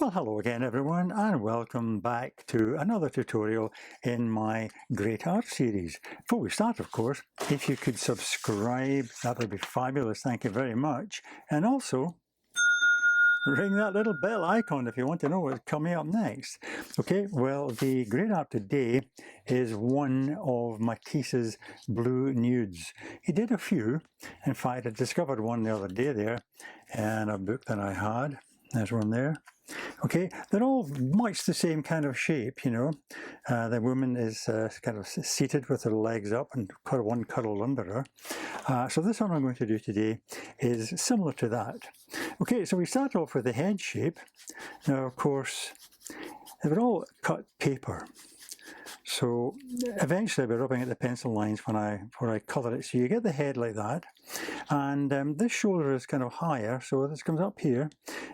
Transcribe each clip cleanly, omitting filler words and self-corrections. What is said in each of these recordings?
Well, hello again everyone, and welcome back to another tutorial in my Great Art series. Before we start, of course, if you could subscribe, that would be fabulous, thank you very much. And also, ring that little bell icon if you want to know what's coming up next. Okay, well, the Great Art today is one of Matisse's blue nudes. He did a few. In fact, I discovered one the other day there in a book that I had. There's one there. Okay, they're all much the same kind of shape, you know. The woman is kind of seated with her legs up and one cuddled under her. So this one I'm going to do today is similar to that. Okay, so we start off with the head shape. Now, of course, they were all cut paper. So eventually I'll be rubbing at the pencil lines when I colour it. So you get the head like that. And this shoulder is kind of higher, so this comes up here.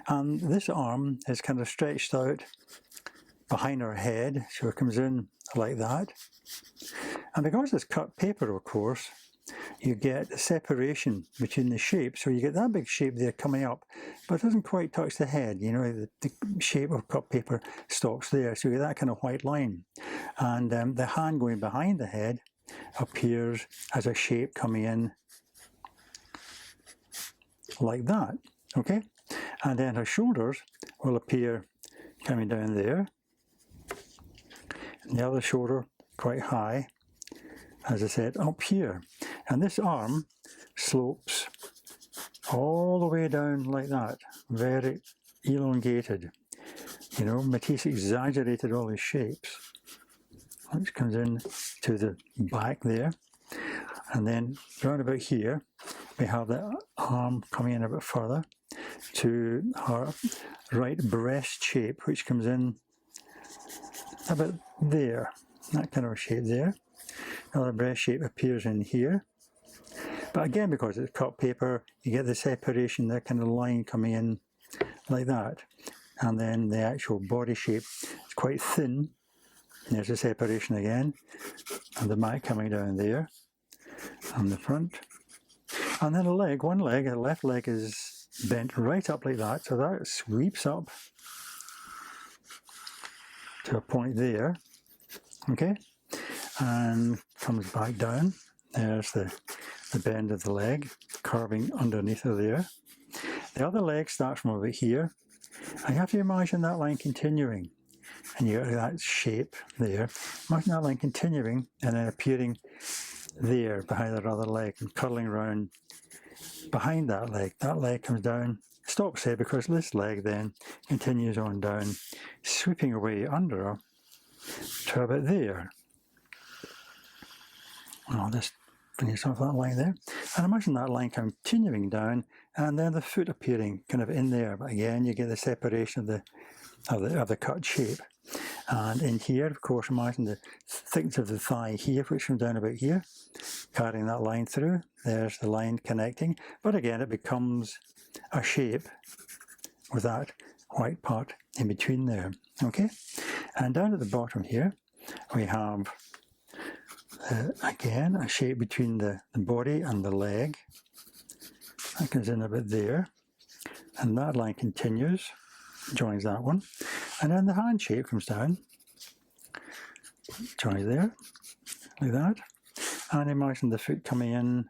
And this arm is kind of stretched out behind her head, so it comes in like that. And because it's cut paper, of course, you get a separation between the shapes. So you get that big shape there coming up, but it doesn't quite touch the head. You know, the shape of cut paper stops there, so you get that kind of white line. And the hand going behind the head appears as a shape coming in like that, okay? And then her shoulders will appear coming down there. And the other shoulder quite high, as I said, up here. And this arm slopes all the way down like that, very elongated. You know, Matisse exaggerated all his shapes, which comes in to the back there. And then round about here, we have the arm coming in a bit further to her right breast shape, which comes in about there, that kind of shape there. Another breast shape appears in here. But again, because it's cut paper, you get the separation, that kind of line coming in like that. And then the actual body shape is quite thin. There's a separation again. And the back coming down there. And the front. And then a leg, one leg, the left leg is bent right up like that. So that sweeps up to a point there. Okay? And comes back down. There's the bend of the leg, curving underneath her there. The other leg starts from over here. And you have to imagine that line continuing. And you get that shape there. Imagine that line continuing and then appearing there behind that other leg and curling around behind that leg. That leg comes down, stops there because this leg then continues on down, sweeping away under her to about there. I'll just finish off that line there. And imagine that line continuing down and then the foot appearing kind of in there. But again, you get the separation of the cut shape. And in here, of course, imagine the thickness of the thigh here, which comes down about here, carrying that line through. There's the line connecting. But again, it becomes a shape with that white part in between there. Okay? And down at the bottom here, we have, again, a shape between the body and the leg. That comes in about there. And that line continues, joins that one. And then the hand shape comes down, joins there, like that. And imagine the foot coming in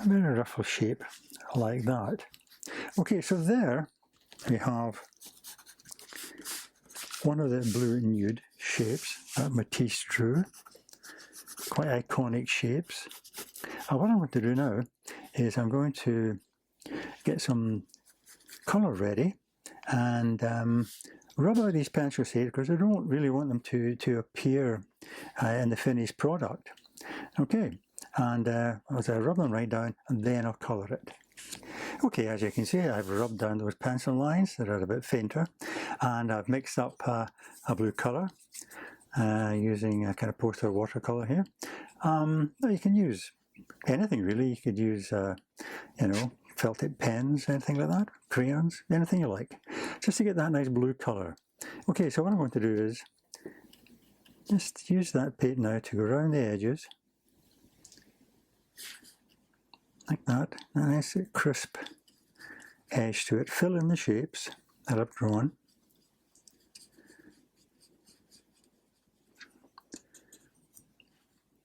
a very ruffle shape, like that. Okay, so there we have one of the blue nude shapes that Matisse drew. Quite iconic shapes. And what I'm going to do now is I'm going to get some colour ready and rub out these pencil shades because I don't really want them to appear in the finished product. Okay, and as I rub them right down, and then I'll colour it. Okay, as you can see, I've rubbed down those pencil lines that are a bit fainter, and I've mixed up a blue colour using a kind of poster watercolour here. You can use anything really. You could use, you know, felt tip pens, anything like that, crayons, anything you like, just to get that nice blue colour. Okay, so what I'm going to do is just use that paint now to go around the edges, like that, a nice crisp edge to it, fill in the shapes, that I've drawn.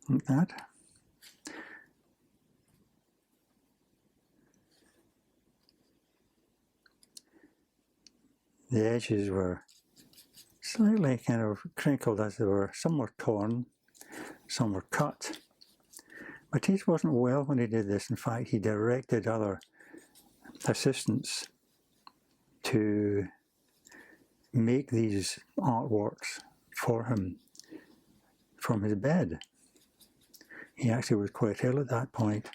Like that. The edges were slightly kind of crinkled as they were. Some were torn, some were cut. Matisse wasn't well when he did this. In fact, he directed other assistants to make these artworks for him from his bed. He actually was quite ill at that point.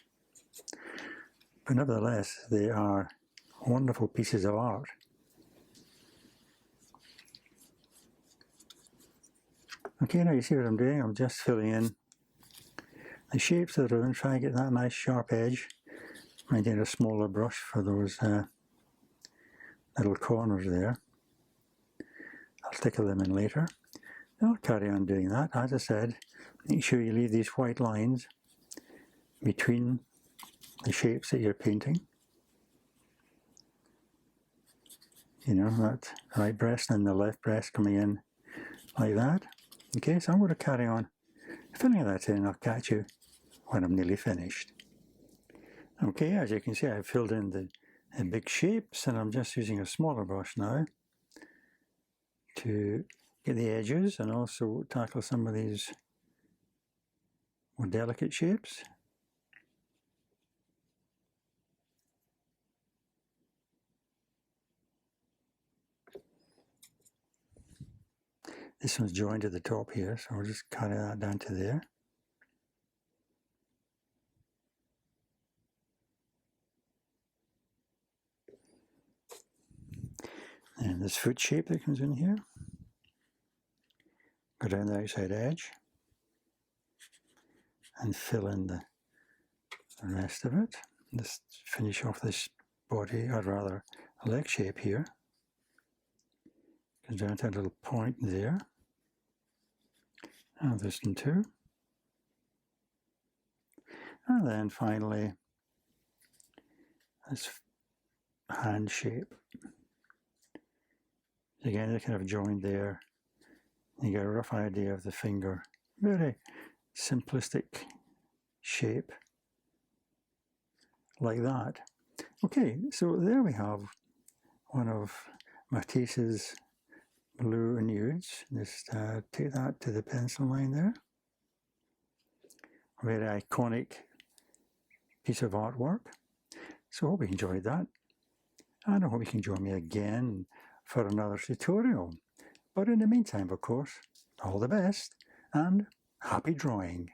But nevertheless, they are wonderful pieces of art. Okay, now you see what I'm doing. I'm just filling in the shapes of the ruin, trying to get that nice sharp edge. I did a smaller brush for those little corners there. I'll stickle them in later. I'll carry on doing that. As I said, make sure you leave these white lines between the shapes that you're painting. You know, that right breast and the left breast coming in like that. Okay, so I'm going to carry on filling that in. I'll catch you when I'm nearly finished. Okay, as you can see, I've filled in the big shapes, and I'm just using a smaller brush now to get the edges and also tackle some of these more delicate shapes. This one's joined at the top here, so I'll just carry that down to there. And this foot shape that comes in here. Go down the outside edge and fill in the rest of it. Just finish off this body, or rather leg shape here. Goes down to a little point there. And this one too. And then finally, this hand shape. Again, they're kind of joined there. You get a rough idea of the finger. Very simplistic shape, like that. Okay, so there we have one of Matisse's blue nudes. Just take that to the pencil line there. A very iconic piece of artwork. So I hope you enjoyed that. And I hope you can join me again for another tutorial. But in the meantime, of course, all the best and happy drawing.